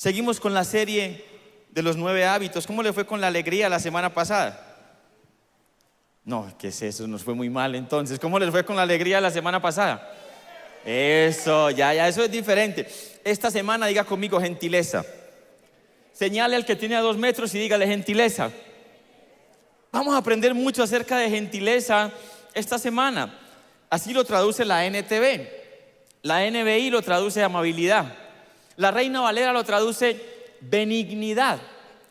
Seguimos con la serie de los 9 hábitos. ¿Cómo le fue con la alegría la semana pasada? No, ¿qué es eso? Nos fue muy mal entonces. ¿Cómo les fue con la alegría la semana pasada? Eso, ya, eso es diferente. Esta semana diga conmigo gentileza. Señale al que tiene a 2 metros y dígale gentileza. Vamos a aprender mucho acerca de gentileza esta semana. Así lo traduce la NTV. La NBI lo traduce amabilidad. La Reina Valera lo traduce benignidad.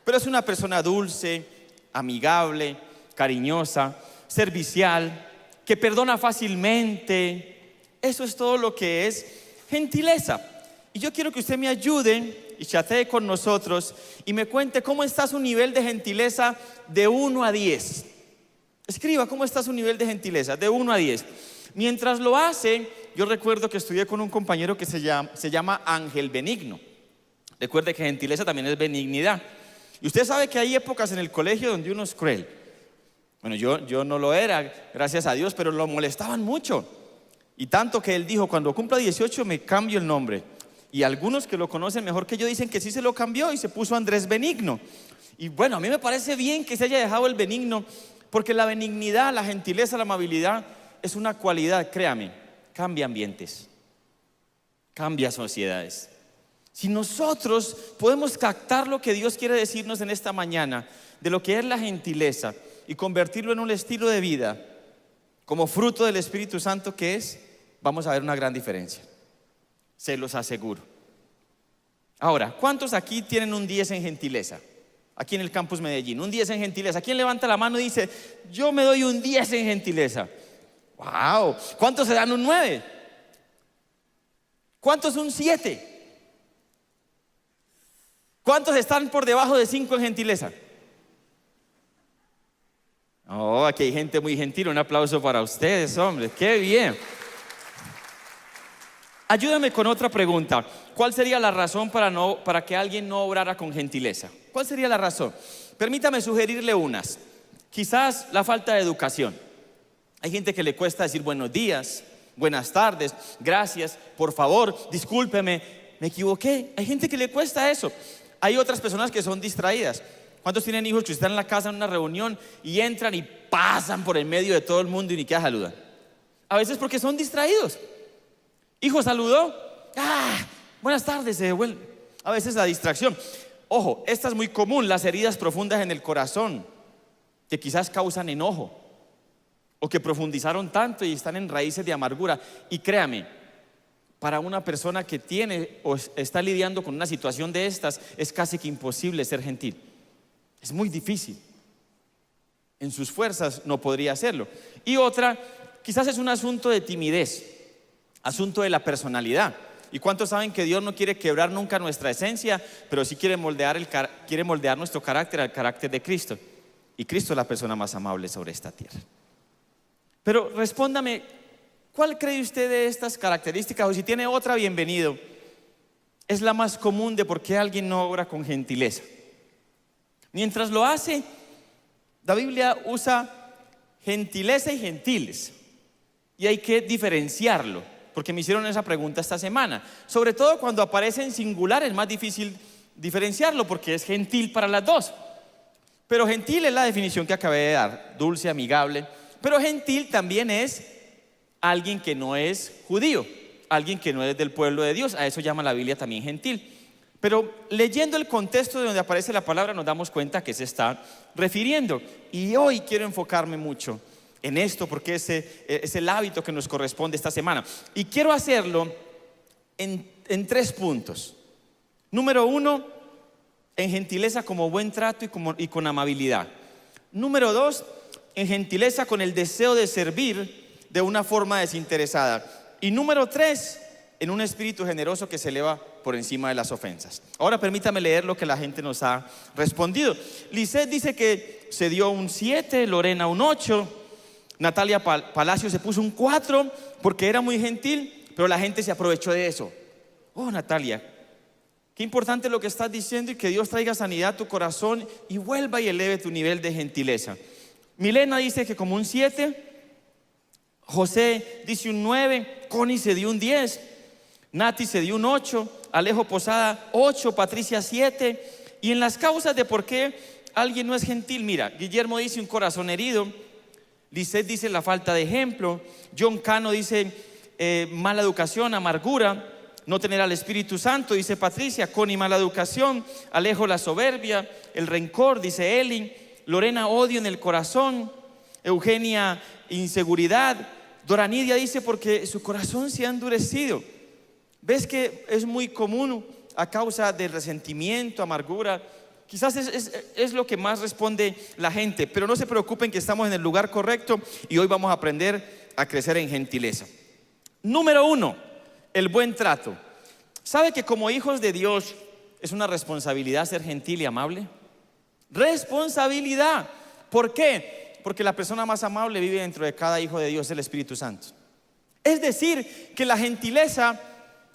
Pero es una persona dulce, amigable, cariñosa, servicial, que perdona fácilmente. Eso es todo lo que es gentileza. Y yo quiero que usted me ayude y chatee con nosotros y me cuente cómo está su nivel de gentileza de 1 a 10. Escriba cómo está su nivel de gentileza de 1 a 10. Mientras lo hace, yo recuerdo que estudié con un compañero que se llama Ángel Benigno. Recuerde que gentileza también es benignidad. Y usted sabe que hay épocas en el colegio donde uno es cruel. Bueno, yo no lo era, gracias a Dios, pero lo molestaban mucho. Y tanto que él dijo, cuando cumpla 18 me cambio el nombre. Y algunos que lo conocen mejor que yo dicen que sí se lo cambió y se puso Andrés Benigno. Y bueno, a mí me parece bien que se haya dejado el benigno, porque la benignidad, la gentileza, la amabilidad es una cualidad, créame, cambia ambientes, cambia sociedades. Si nosotros podemos captar lo que Dios quiere decirnos en esta mañana de lo que es la gentileza y convertirlo en un estilo de vida como fruto del Espíritu Santo que es, vamos a ver una gran diferencia, se los aseguro. Ahora, ¿cuántos aquí tienen un 10 en gentileza? Aquí en el campus Medellín, un 10 en gentileza. ¿Quién levanta la mano y dice, yo me doy un 10 en gentileza? ¡Wow! ¿Cuántos se dan un 9? ¿Cuántos un 7? ¿Cuántos están por debajo de 5 en gentileza? Oh, aquí hay gente muy gentil. Un aplauso para ustedes, hombre. ¡Qué bien! Ayúdame con otra pregunta. ¿Cuál sería la razón para que alguien no obrara con gentileza? ¿Cuál sería la razón? Permítame sugerirle unas. Quizás la falta de educación. Hay gente que le cuesta decir buenos días, buenas tardes, gracias, por favor, discúlpeme, me equivoqué. Hay gente que le cuesta eso. Hay otras personas que son distraídas. ¿Cuántos tienen hijos que están en la casa en una reunión y entran y pasan por el medio de todo el mundo y ni siquiera saludan? A veces porque son distraídos. Hijo, saludó. Buenas tardes, se devuelve. A veces la distracción. Ojo, esta es muy común, las heridas profundas en el corazón, que quizás causan enojo, o que profundizaron tanto y están en raíces de amargura. Y créame, para una persona que tiene o está lidiando con una situación de estas, es casi que imposible ser gentil. Es muy difícil. En sus fuerzas no podría hacerlo. Y otra, quizás es un asunto de timidez, asunto de la personalidad. ¿Y cuántos saben que Dios no quiere quebrar nunca nuestra esencia, pero sí quiere moldear nuestro carácter al carácter de Cristo? Y Cristo es la persona más amable sobre esta tierra. Pero respóndame, ¿cuál cree usted de estas características? O si tiene otra, bienvenido. Es la más común de por qué alguien no obra con gentileza. Mientras lo hace, la Biblia usa gentileza y gentiles. Y hay que diferenciarlo, porque me hicieron esa pregunta esta semana. Sobre todo cuando aparece en singular es más difícil diferenciarlo, porque es gentil para las dos. Pero gentil es la definición que acabé de dar, dulce, amigable. Pero gentil también es alguien que no es judío, alguien que no es del pueblo de Dios. A eso llama la Biblia también gentil. Pero leyendo el contexto de donde aparece la palabra nos damos cuenta que se está refiriendo. Y hoy quiero enfocarme mucho en esto porque es el hábito que nos corresponde esta semana. Y quiero hacerlo en 3 puntos. Número 1, en gentileza como buen trato y con amabilidad. Número 2, en gentileza con el deseo de servir de una forma desinteresada. Y número 3, en un espíritu generoso que se eleva por encima de las ofensas. Ahora permítame leer lo que la gente nos ha respondido. Lisette dice que se dio un 7, Lorena un 8, Natalia Palacio se puso un 4 porque era muy gentil, pero la gente se aprovechó de eso. Oh, Natalia, qué importante lo que estás diciendo y que Dios traiga sanidad a tu corazón y vuelva y eleve tu nivel de gentileza. Milena dice que como un 7, José dice un 9, Connie se dio un 10, Nati se dio un 8, Alejo Posada 8, Patricia 7. Y en las causas de por qué alguien no es gentil, mira, Guillermo dice un corazón herido, Lisette dice la falta de ejemplo, John Cano dice mala educación, amargura, no tener al Espíritu Santo, dice Patricia. Connie, mala educación. Alejo, la soberbia, el rencor, dice Eli. Lorena, odio en el corazón. Eugenia, inseguridad. Doranidia dice porque su corazón se ha endurecido. ¿Ves que es muy común a causa del resentimiento, amargura? Quizás es lo que más responde la gente, pero no se preocupen que estamos en el lugar correcto y hoy vamos a aprender a crecer en gentileza. Número 1, el buen trato. ¿Sabe que como hijos de Dios es una responsabilidad ser gentil y amable? Responsabilidad. ¿Por qué? Porque la persona más amable vive dentro de cada hijo de Dios, el Espíritu Santo. Es decir, que la gentileza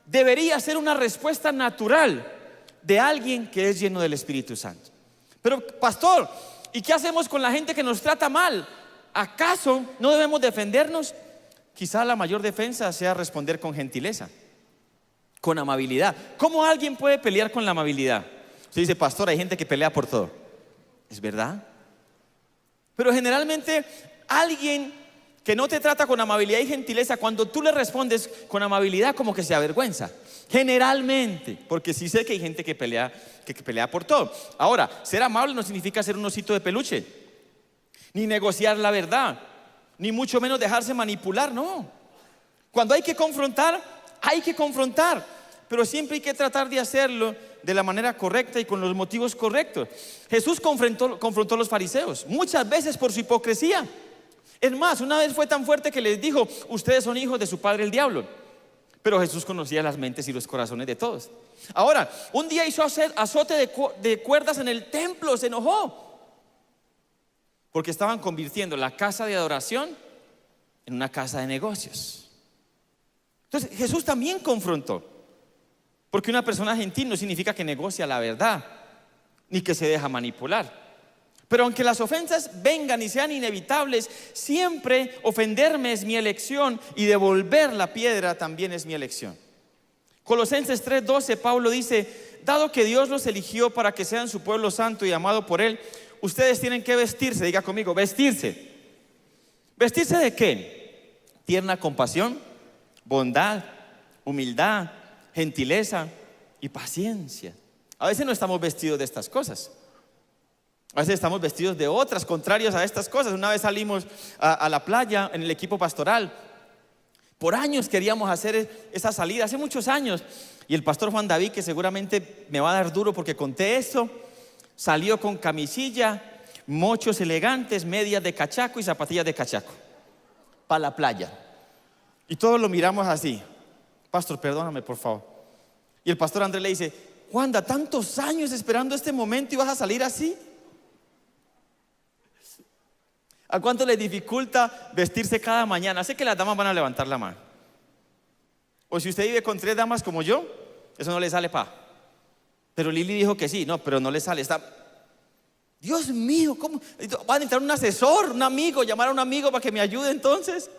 debería ser una respuesta natural de alguien que es lleno del Espíritu Santo. Pero pastor, ¿y qué hacemos con la gente que nos trata mal? ¿Acaso no debemos defendernos? Quizá la mayor defensa sea responder con gentileza, con amabilidad. ¿Cómo alguien puede pelear con la amabilidad? Usted dice, pastor, hay gente que pelea por todo. ¿Es verdad? Pero generalmente alguien que no te trata con amabilidad y gentileza, cuando tú le respondes con amabilidad, como que se avergüenza. Generalmente, porque sí sé que hay gente que pelea por todo. Ahora, ser amable no significa ser un osito de peluche, ni negociar la verdad, ni mucho menos dejarse manipular, no. Cuando hay que confrontar, pero siempre hay que tratar de hacerlo de la manera correcta y con los motivos correctos. Jesús confrontó a los fariseos muchas veces por su hipocresía. Es más, una vez fue tan fuerte que les dijo: ustedes son hijos de su padre el diablo. Pero Jesús conocía las mentes y los corazones de todos. Ahora, un día hizo azote de cuerdas en el templo, se enojó porque estaban convirtiendo la casa de adoración en una casa de negocios. Entonces Jesús también confrontó, porque una persona gentil no significa que negocia la verdad, ni que se deja manipular. Pero aunque las ofensas vengan y sean inevitables, siempre ofenderme es mi elección y devolver la piedra también es mi elección. Colosenses 3:12, Pablo dice: dado que Dios los eligió para que sean su pueblo santo y amado por Él, ustedes tienen que vestirse. Diga conmigo, vestirse. ¿Vestirse de qué? Tierna compasión, bondad, humildad, gentileza y paciencia. A veces no estamos vestidos de estas cosas. A veces estamos vestidos de otras contrarias a estas cosas. Una vez salimos a la playa en el equipo pastoral. Por años queríamos hacer esa salida, hace muchos años. Y el pastor Juan David, que seguramente me va a dar duro porque conté esto, salió con camisilla, mochos elegantes, medias de cachaco y zapatillas de cachaco para la playa. Y todos lo miramos así: pastor, perdóname por favor. Y el pastor Andrés le dice: Juanda, tantos años esperando este momento y vas a salir así. ¿A cuánto les dificulta vestirse cada mañana? Sé que las damas van a levantar la mano. O si usted vive con 3 damas como yo, eso no le sale Pero Lili dijo que sí. No, pero no le sale. Dios mío, ¿cómo? Va a necesitar un asesor, un amigo, llamar a un amigo para que me ayude entonces.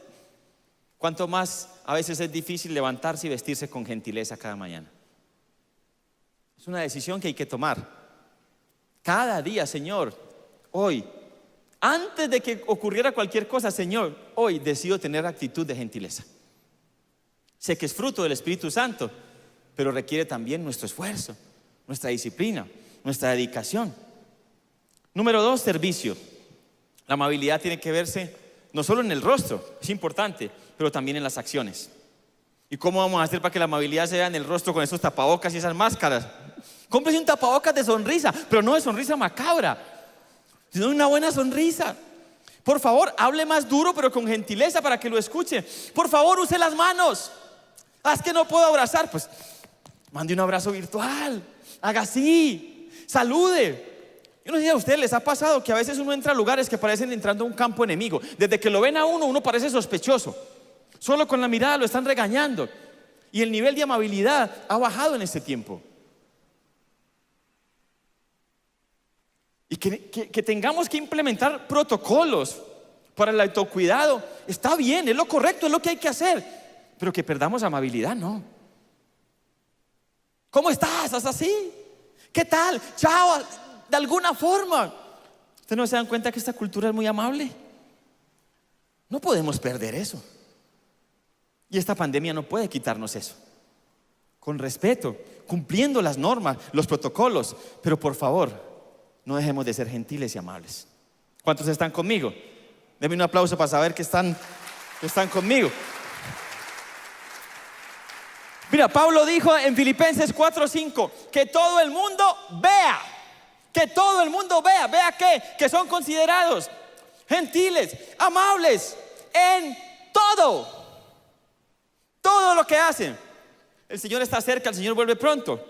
Cuanto más a veces es difícil levantarse y vestirse con gentileza cada mañana. Es una decisión que hay que tomar. Cada día, Señor, hoy, antes de que ocurriera cualquier cosa, Señor, hoy decido tener actitud de gentileza. Sé que es fruto del Espíritu Santo, pero requiere también nuestro esfuerzo, nuestra disciplina, nuestra dedicación. Número 2, servicio. La amabilidad tiene que verse no solo en el rostro, es importante, pero también en las acciones. ¿Y cómo vamos a hacer para que la amabilidad se vea en el rostro con esos tapabocas y esas máscaras? Cómprese un tapabocas de sonrisa, pero no de sonrisa macabra, sino una buena sonrisa. Por favor, hable más duro pero con gentileza para que lo escuche. Por favor, use las manos. Es que no puedo abrazar, pues mande un abrazo virtual. Haga así, salude. Yo no sé si a ustedes les ha pasado que a veces uno entra a lugares que parecen entrando a un campo enemigo. Desde que lo ven a uno parece sospechoso. Solo con la mirada lo están regañando. Y el nivel de amabilidad ha bajado en este tiempo. Y que tengamos que implementar protocolos para el autocuidado, está bien, es lo correcto, es lo que hay que hacer. Pero que perdamos amabilidad, no. ¿Cómo estás? ¿Estás así? ¿Qué tal? Chao, de alguna forma. ¿Ustedes no se dan cuenta que esta cultura es muy amable? No podemos perder eso. Y esta pandemia no puede quitarnos eso. Con respeto, cumpliendo las normas, los protocolos. Pero por favor, no dejemos de ser gentiles y amables. ¿Cuántos están conmigo? Denme un aplauso para saber que están conmigo. Mira, Pablo dijo en Filipenses 4:5 que todo el mundo vea. Que todo el mundo vea. ¿Vea qué? Que son considerados gentiles, amables en todo. Todo lo que hacen. El Señor está cerca, el Señor vuelve pronto.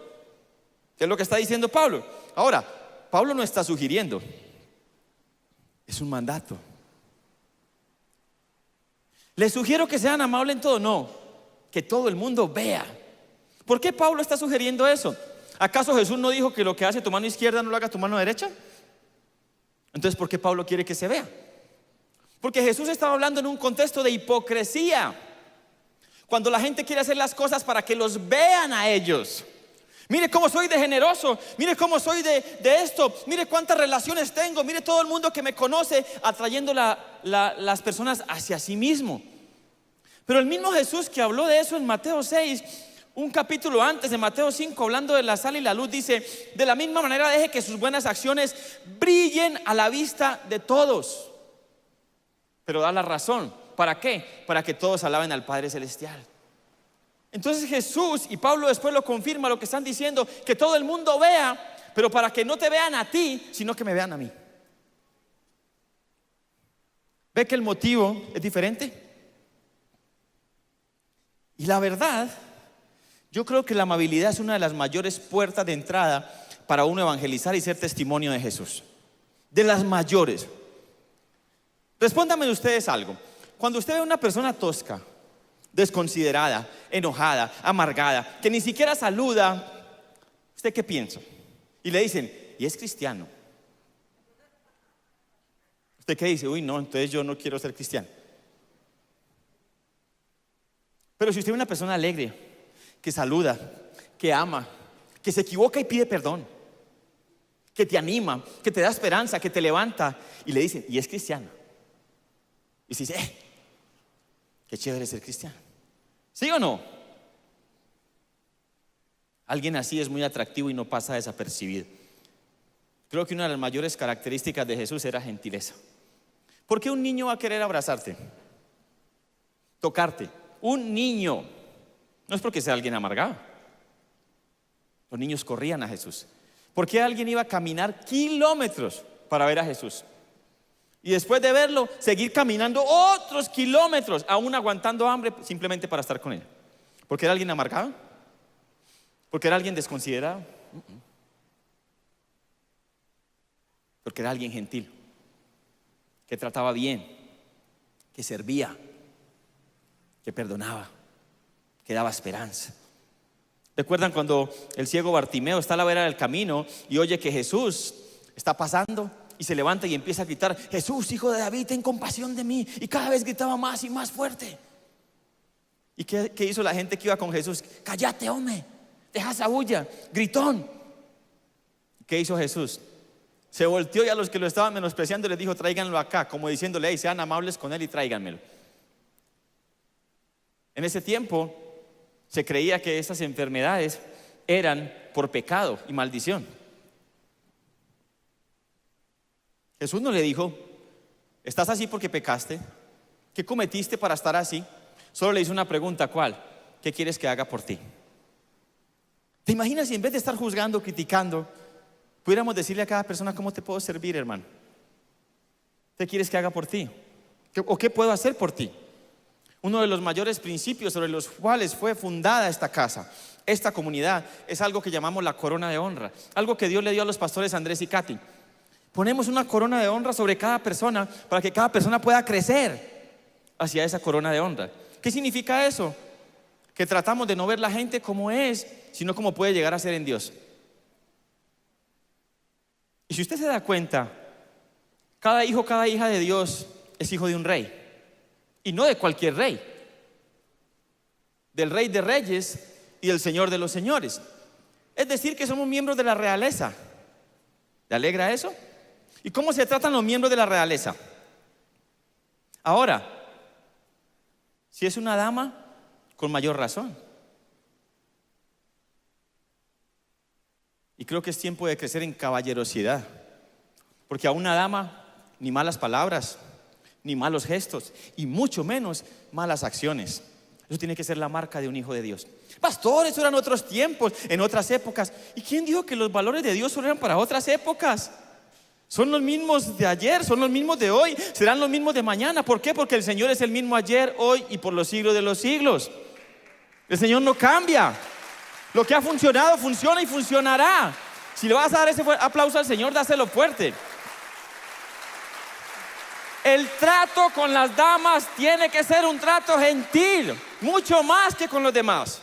¿Qué es lo que está diciendo Pablo? Ahora, Pablo no está sugiriendo. Es un mandato. ¿Les sugiero que sean amables en todo? No, que todo el mundo vea. ¿Por qué Pablo está sugiriendo eso? ¿Acaso Jesús no dijo que lo que hace tu mano izquierda no lo haga tu mano derecha? Entonces, ¿por qué Pablo quiere que se vea? Porque Jesús estaba hablando en un contexto de hipocresía. Cuando la gente quiere hacer las cosas para que los vean a ellos. Mire cómo soy de generoso, mire cómo soy de esto, mire cuántas relaciones tengo, mire todo el mundo que me conoce, atrayendo las personas hacia sí mismo. Pero el mismo Jesús que habló de eso en Mateo 6, un capítulo antes de Mateo 5, hablando de la sal y la luz, dice: de la misma manera deje que sus buenas acciones brillen a la vista de todos. Pero da la razón, ¿para qué? Para que todos alaben al Padre Celestial. Entonces Jesús, y Pablo después lo confirma, lo que están diciendo, que todo el mundo vea, pero para que no te vean a ti, sino que me vean a mí. ¿Ve que el motivo es diferente? Y la verdad, yo creo que la amabilidad es una de las mayores puertas de entrada para uno evangelizar y ser testimonio de Jesús. De las mayores. Respóndanme ustedes algo. Cuando usted ve a una persona tosca, desconsiderada, enojada, amargada, que ni siquiera saluda, ¿usted qué piensa? Y le dicen: y es cristiano. ¿Usted qué dice? Uy, no, entonces yo no quiero ser cristiano. Pero si usted ve una persona alegre, que saluda, que ama, que se equivoca y pide perdón, que te anima, que te da esperanza, que te levanta, y le dicen: y es cristiano. Y se dice: qué chévere ser cristiano. ¿Sí o no? Alguien así es muy atractivo y no pasa desapercibido. Creo que una de las mayores características de Jesús era gentileza. ¿Por qué un niño va a querer abrazarte? Tocarte. Un niño. No es porque sea alguien amargado. Los niños corrían a Jesús. ¿Por qué alguien iba a caminar kilómetros para ver a Jesús? Y después de verlo, seguir caminando otros kilómetros, aún aguantando hambre, simplemente para estar con él. ¿Porque era alguien amargado? ¿Porque era alguien desconsiderado? Porque era alguien gentil, que trataba bien, que servía, que perdonaba, que daba esperanza. ¿Recuerdan cuando el ciego Bartimeo está a la vera del camino y oye que Jesús está pasando? Y se levanta y empieza a gritar: Jesús, hijo de David, ten compasión de mí. Y cada vez gritaba más y más fuerte. ¿Y qué hizo la gente que iba con Jesús? Cállate, hombre, deja esa bulla, gritón. ¿Qué hizo Jesús? Se volteó y a los que lo estaban menospreciando les dijo: tráiganlo acá, como diciéndole: hey, sean amables con él y tráiganmelo. En ese tiempo se creía que esas enfermedades eran por pecado y maldición. Jesús no le dijo: estás así porque pecaste. ¿Qué cometiste para estar así? Solo le hizo una pregunta: ¿cuál? ¿Qué quieres que haga por ti? ¿Te imaginas si en vez de estar juzgando, criticando, pudiéramos decirle a cada persona: ¿cómo te puedo servir, hermano? ¿Qué quieres que haga por ti? ¿O qué puedo hacer por ti? Uno de los mayores principios sobre los cuales fue fundada esta casa, esta comunidad, es algo que llamamos la corona de honra. Algo que Dios le dio a los pastores Andrés y Katy. Ponemos una corona de honra sobre cada persona para que cada persona pueda crecer hacia esa corona de honra. ¿Qué significa eso? Que tratamos de no ver la gente como es, sino como puede llegar a ser en Dios. Y si usted se da cuenta, cada hijo, cada hija de Dios es hijo de un rey. Y no de cualquier rey. Del Rey de Reyes y del Señor de los Señores. Es decir, que somos miembros de la realeza. ¿Le alegra eso? ¿Y cómo se tratan los miembros de la realeza? Ahora, si es una dama, con mayor razón. Y creo que es tiempo de crecer en caballerosidad, porque a una dama ni malas palabras, ni malos gestos, y mucho menos malas acciones. Eso tiene que ser la marca de un hijo de Dios. Pastor, eso eran otros tiempos, en otras épocas. ¿Y quién dijo que los valores de Dios solo eran para otras épocas? Son los mismos de ayer, son los mismos de hoy, serán los mismos de mañana. ¿Por qué? Porque el Señor es el mismo ayer, hoy y por los siglos de los siglos. El Señor no cambia. Lo que ha funcionado, funciona y funcionará. Si le vas a dar ese aplauso al Señor, dáselo fuerte. El trato con las damas tiene que ser un trato gentil, mucho más que con los demás.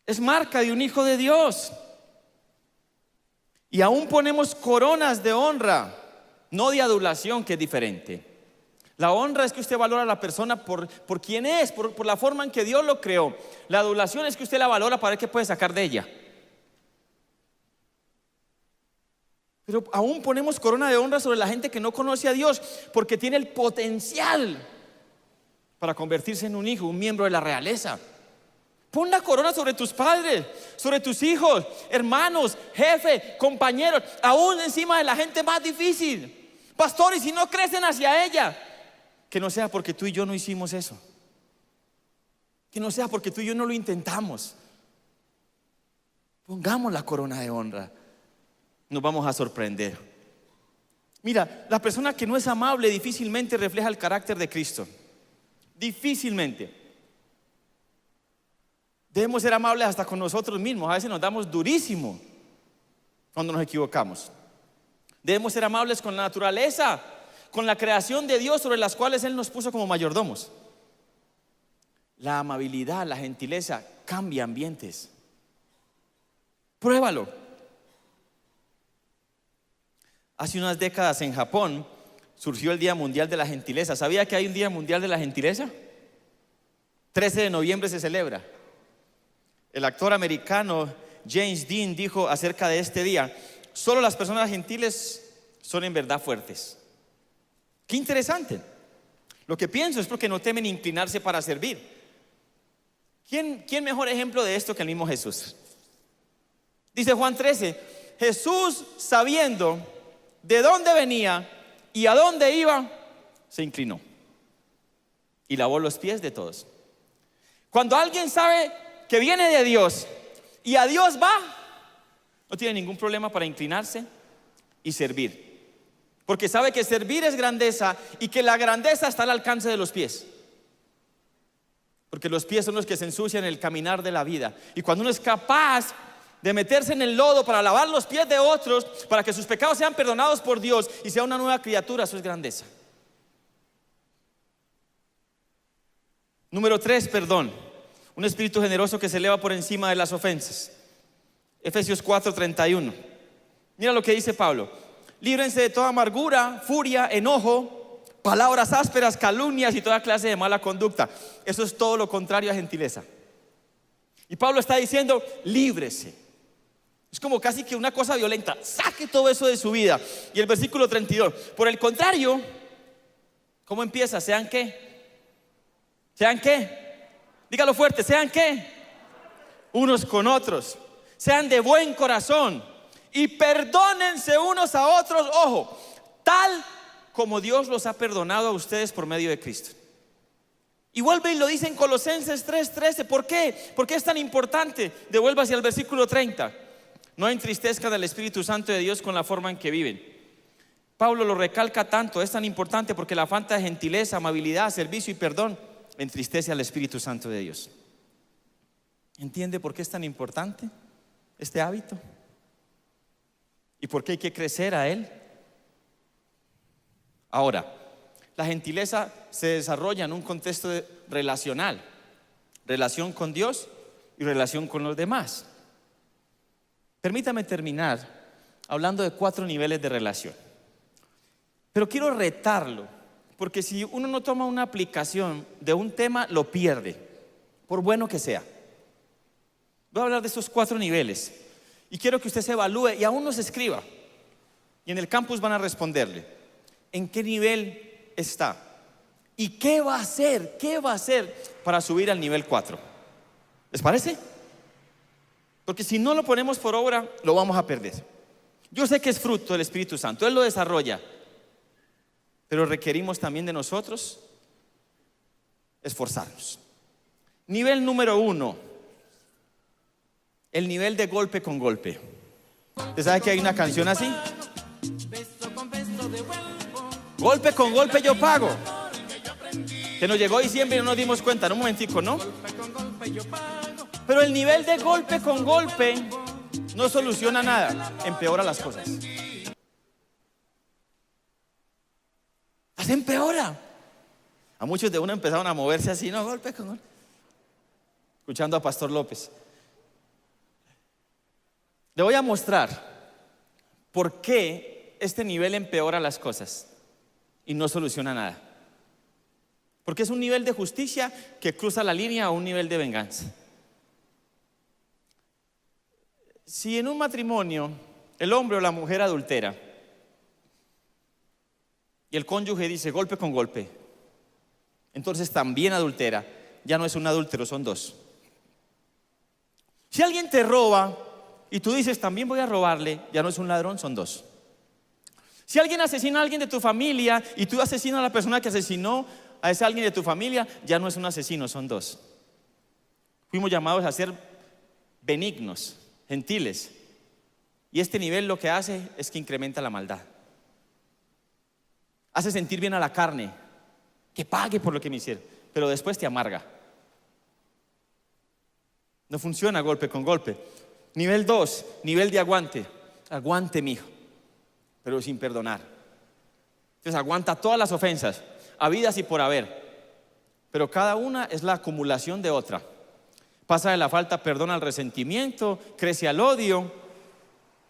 Es marca de un hijo de Dios. Y aún ponemos coronas de honra, no de adulación, que es diferente. La honra es que usted valora a la persona por quién es, por la forma en que Dios lo creó. La adulación es que usted la valora para ver qué puede sacar de ella. Pero aún ponemos corona de honra sobre la gente que no conoce a Dios, porque tiene el potencial para convertirse en un hijo, un miembro de la realeza. Pon la corona sobre tus padres, sobre tus hijos, hermanos, jefe, compañeros, aún encima de la gente más difícil. Pastor, y si no crecen hacia ella, que no sea porque tú y yo no hicimos eso, que no sea porque tú y yo no lo intentamos. Pongamos la corona de honra. Nos vamos a sorprender. Mira, la persona que no es amable difícilmente refleja el carácter de Cristo. Difícilmente. Debemos ser amables hasta con nosotros mismos. A veces nos damos durísimo cuando nos equivocamos. Debemos ser amables con la naturaleza, con la creación de Dios sobre las cuales Él nos puso como mayordomos. La amabilidad, la gentileza cambia ambientes. Pruébalo. Hace unas décadas en Japón surgió el Día Mundial de la Gentileza. ¿Sabía que hay un Día Mundial de la Gentileza? 13 de noviembre se celebra. El actor americano James Dean dijo acerca de este día: solo las personas gentiles son en verdad fuertes. Qué interesante. Lo que pienso es porque no temen inclinarse para servir. ¿Quién mejor ejemplo de esto que el mismo Jesús? Dice Juan 13: Jesús, sabiendo de dónde venía y a dónde iba, se inclinó y lavó los pies de todos. Cuando alguien sabe que viene de Dios y a Dios va, no tiene ningún problema para inclinarse y servir, porque sabe que servir es grandeza y que la grandeza está al alcance de los pies, porque los pies son los que se ensucian en el caminar de la vida. Y cuando uno es capaz de meterse en el lodo para lavar los pies de otros, para que sus pecados sean perdonados por Dios y sea una nueva criatura, eso es grandeza. Número 3, perdón. Un espíritu generoso que se eleva por encima de las ofensas. Efesios 4:31. Mira lo que dice Pablo: líbrense de toda amargura, furia, enojo, palabras ásperas, calumnias y toda clase de mala conducta. Eso es todo lo contrario a gentileza. Y Pablo está diciendo: líbrese. Es como casi que una cosa violenta. Saque todo eso de su vida. Y el versículo 32: por el contrario, ¿cómo empieza? ¿Sean qué? ¿Sean qué? Dígalo fuerte. ¿Sean qué? Unos con otros. Sean de buen corazón y perdónense unos a otros. Ojo, tal como Dios los ha perdonado a ustedes por medio de Cristo. Y vuelve y lo dice en Colosenses 3:13. ¿Por qué? ¿Por qué es tan importante? Devuelva hacia el versículo 30. No entristezcan al Espíritu Santo de Dios con la forma en que viven. Pablo lo recalca tanto, es tan importante porque la falta de gentileza, amabilidad, servicio y perdón entristece al Espíritu Santo de Dios. ¿Entiende por qué es tan importante este hábito? ¿Y por qué hay que crecer a él? Ahora, la gentileza se desarrolla en un contexto relacional. Relación con Dios y relación con los demás. Permítame terminar hablando de 4 niveles de relación. Pero quiero retarlo, porque si uno no toma una aplicación de un tema, lo pierde, por bueno que sea. Voy a hablar de estos 4 niveles y quiero que usted se evalúe y aún nos escriba. Y en el campus van a responderle en qué nivel está y qué va a hacer, para subir al nivel 4. ¿Les parece? Porque si no lo ponemos por obra, lo vamos a perder. Yo sé que es fruto del Espíritu Santo, Él lo desarrolla, pero requerimos también de nosotros esforzarnos. Nivel número 1, el nivel de golpe con golpe. ¿Usted sabe que hay una canción así? Golpe con golpe yo pago. Que nos llegó diciembre y no nos dimos cuenta. En un momentico, ¿no? Pero el nivel de golpe con golpe no soluciona nada, empeora las cosas. Las empeora. A muchos de uno empezaron a moverse así, ¿no? Golpe con golpe. Escuchando a Pastor López. Le voy a mostrar por qué este nivel empeora las cosas y no soluciona nada. Porque es un nivel de justicia que cruza la línea a un nivel de venganza. Si en un matrimonio el hombre o la mujer adultera y el cónyuge dice golpe con golpe, entonces también adultera, ya no es un adúltero, son 2. Si alguien te roba y tú dices también voy a robarle, ya no es un ladrón, son 2. Si alguien asesina a alguien de tu familia y tú asesinas a la persona que asesinó a ese alguien de tu familia, ya no es un asesino, son 2. Fuimos llamados a ser benignos, gentiles. Y este nivel lo que hace es que incrementa la maldad. Hace sentir bien a la carne, que pague por lo que me hicieron, pero después te amarga. No funciona golpe con golpe. Nivel 2, nivel de aguante. Aguante, mijo, pero sin perdonar. Entonces aguanta todas las ofensas, habidas y por haber, pero cada una es la acumulación de otra. Pasa de la falta perdón al resentimiento, crece al odio,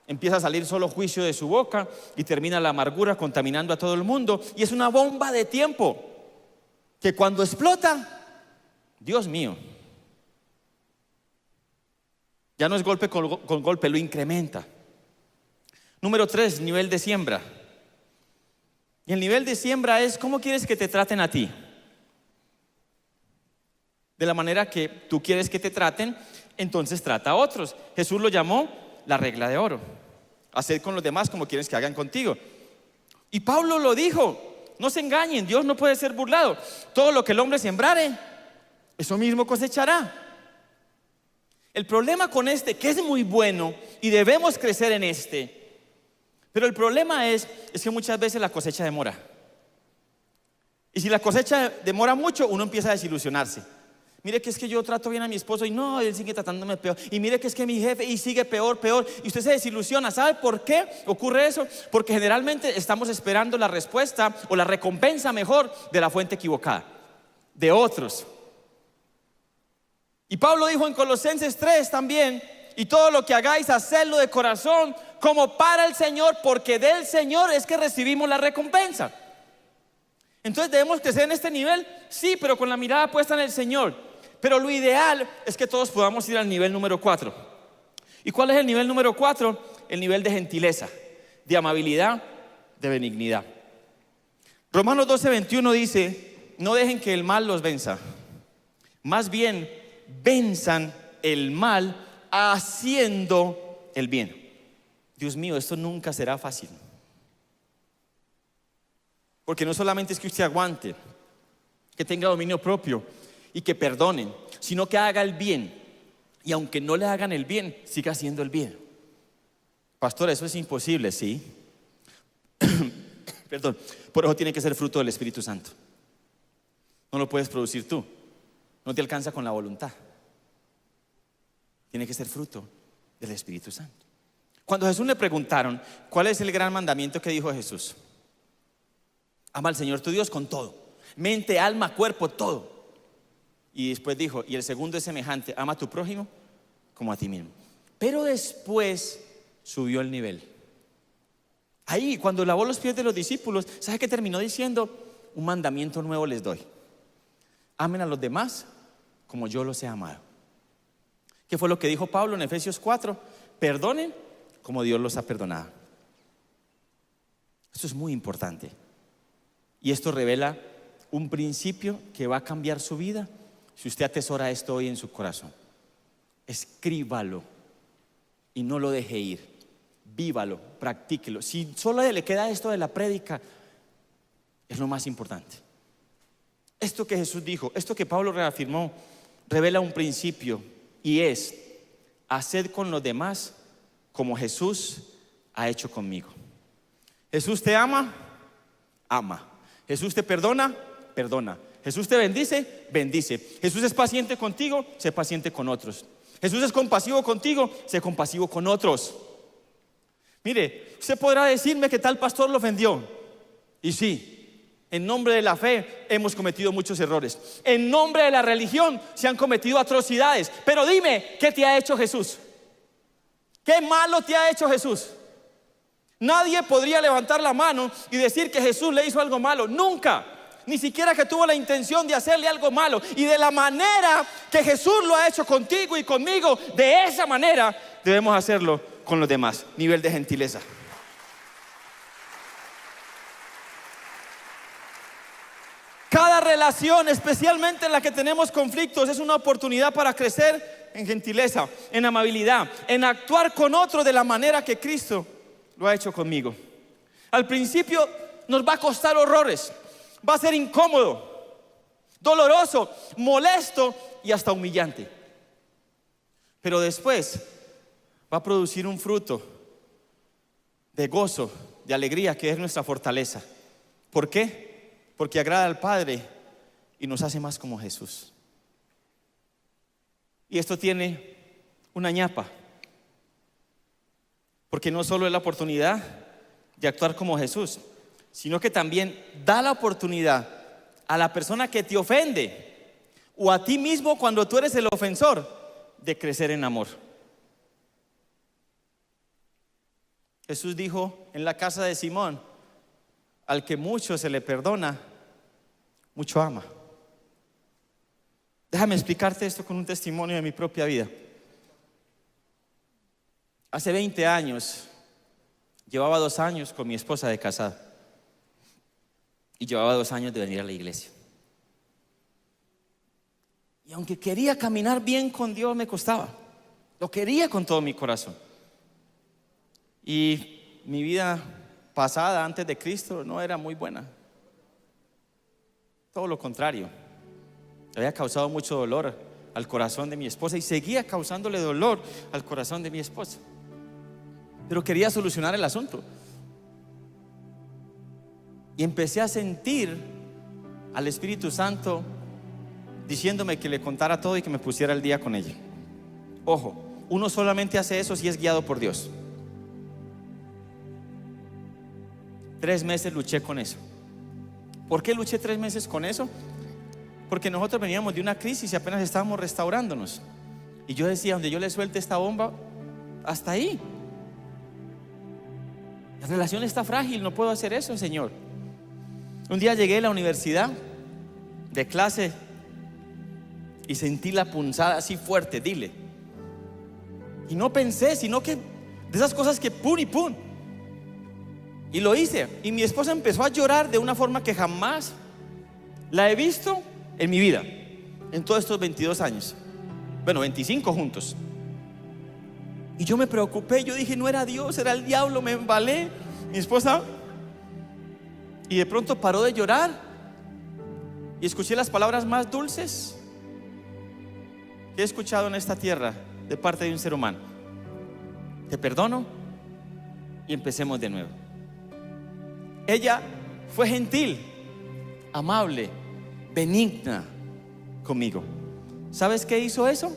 empieza a salir solo juicio de su boca y termina la amargura contaminando a todo el mundo. Y es una bomba de tiempo que cuando explota, Dios mío, ya no es golpe con golpe, lo incrementa. Número 3, nivel de siembra. Y el nivel de siembra es ¿cómo quieres que te traten a ti? De la manera que tú quieres que te traten, entonces trata a otros. Jesús lo llamó la regla de oro. Hacer con los demás como quieres que hagan contigo. Y Pablo lo dijo, no se engañen, Dios no puede ser burlado. Todo lo que el hombre sembrare, eso mismo cosechará. El problema con este, que es muy bueno y debemos crecer en este, pero el problema es que muchas veces la cosecha demora. Y si la cosecha demora mucho, uno empieza a desilusionarse. Mire que es que yo trato bien a mi esposo y no, él sigue tratándome peor. Y mire que es que mi jefe y sigue peor. Y usted se desilusiona. ¿Sabe por qué ocurre eso? Porque generalmente estamos esperando la respuesta o la recompensa mejor de la fuente equivocada, de otros. Y Pablo dijo en Colosenses 3 también, y todo lo que hagáis, hacedlo de corazón como para el Señor, porque del Señor es que recibimos la recompensa. Entonces debemos crecer en este nivel, sí, pero con la mirada puesta en el Señor. Pero lo ideal es que todos podamos ir al nivel número 4. ¿Y cuál es el nivel número 4? El nivel de gentileza, de amabilidad, de benignidad. Romanos 12:21 dice, no dejen que el mal los venza, más bien venzan el mal haciendo el bien. Dios mío, esto nunca será fácil. Porque no solamente es que usted aguante, que tenga dominio propio y que perdonen, sino que haga el bien. Y aunque no le hagan el bien, siga haciendo el bien. Pastor, eso es imposible, ¿sí? Perdón, por eso tiene que ser fruto del Espíritu Santo. No lo puedes producir tú, no te alcanza con la voluntad. Tiene que ser fruto del Espíritu Santo. Cuando a Jesús le preguntaron ¿cuál es el gran mandamiento que dijo Jesús? Ama al Señor tu Dios con todo, mente, alma, cuerpo, todo. Y después dijo, y el segundo es semejante, ama a tu prójimo como a ti mismo. Pero después subió el nivel. Ahí, cuando lavó los pies de los discípulos, ¿sabe qué terminó diciendo? Un mandamiento nuevo les doy: amen a los demás como yo los he amado. ¿Qué fue lo que dijo Pablo en Efesios 4? Perdonen como Dios los ha perdonado. Esto es muy importante. Y esto revela un principio que va a cambiar su vida si usted atesora esto hoy en su corazón. Escríbalo y no lo deje ir. Vívalo, practíquelo. Si solo le queda esto de la prédica, es lo más importante. Esto que Jesús dijo, esto que Pablo reafirmó, revela un principio, y es: haced con los demás como Jesús ha hecho conmigo. Jesús te ama, ama. Jesús te perdona, perdona. Jesús te bendice, bendice. Jesús es paciente contigo, sé paciente con otros. Jesús es compasivo contigo, sé compasivo con otros. Mire, usted podrá decirme que tal pastor lo ofendió. Y sí, en nombre de la fe hemos cometido muchos errores. En nombre de la religión se han cometido atrocidades. Pero dime, ¿qué te ha hecho Jesús? ¿Qué malo te ha hecho Jesús? Nadie podría levantar la mano y decir que Jesús le hizo algo malo. Nunca. Ni siquiera que tuvo la intención de hacerle algo malo. Y de la manera que Jesús lo ha hecho contigo y conmigo, de esa manera debemos hacerlo con los demás. Nivel de gentileza. Cada relación, especialmente en la que tenemos conflictos, es una oportunidad para crecer en gentileza, en amabilidad, en actuar con otro de la manera que Cristo lo ha hecho conmigo. Al principio nos va a costar horrores, va a ser incómodo, doloroso, molesto y hasta humillante. Pero después va a producir un fruto de gozo, de alegría, que es nuestra fortaleza. ¿Por qué? Porque agrada al Padre y nos hace más como Jesús. Y esto tiene una ñapa, porque no solo es la oportunidad de actuar como Jesús, sino que también da la oportunidad a la persona que te ofende, o a ti mismo cuando tú eres el ofensor, de crecer en amor. Jesús dijo en la casa de Simón: al que mucho se le perdona, mucho ama. Déjame explicarte esto con un testimonio de mi propia vida. Hace 20 años, llevaba 2 años con mi esposa de casada, y llevaba 2 años de venir a la iglesia. Y aunque quería caminar bien con Dios, me costaba. Lo quería con todo mi corazón. Y mi vida pasada antes de Cristo no era muy buena. Todo lo contrario. Había causado mucho dolor al corazón de mi esposa y seguía causándole dolor al corazón de mi esposa. Pero quería solucionar el asunto. Y empecé a sentir al Espíritu Santo diciéndome que le contara todo y que me pusiera al día con ella. Ojo, uno solamente hace eso si es guiado por Dios. 3 meses luché con eso. ¿Por qué luché 3 meses con eso? Porque nosotros veníamos de una crisis y apenas estábamos restaurándonos. Y yo decía: donde yo le suelte esta bomba, hasta ahí. La relación está frágil, no puedo hacer eso, Señor. Un día llegué a la universidad de clase y sentí la punzada así fuerte, dile. Y no pensé, sino que de esas cosas que pum y pum. Y lo hice. Y mi esposa empezó a llorar de una forma que jamás la he visto en mi vida, en todos estos 22 años. Bueno, 25 juntos. Y yo me preocupé, yo dije: no era Dios, era el diablo, me embalé. Mi esposa, y de pronto paró de llorar y escuché las palabras más dulces que he escuchado en esta tierra de parte de un ser humano: te perdono y empecemos de nuevo. Ella fue gentil, amable, benigna conmigo. ¿Sabes qué hizo eso?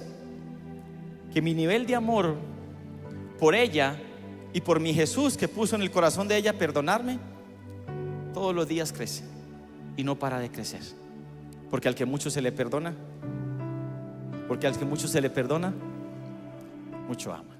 Que mi nivel de amor por ella y por mi Jesús que puso en el corazón de ella perdonarme, todos los días crece y no para de crecer. Porque al que mucho se le perdona, mucho ama.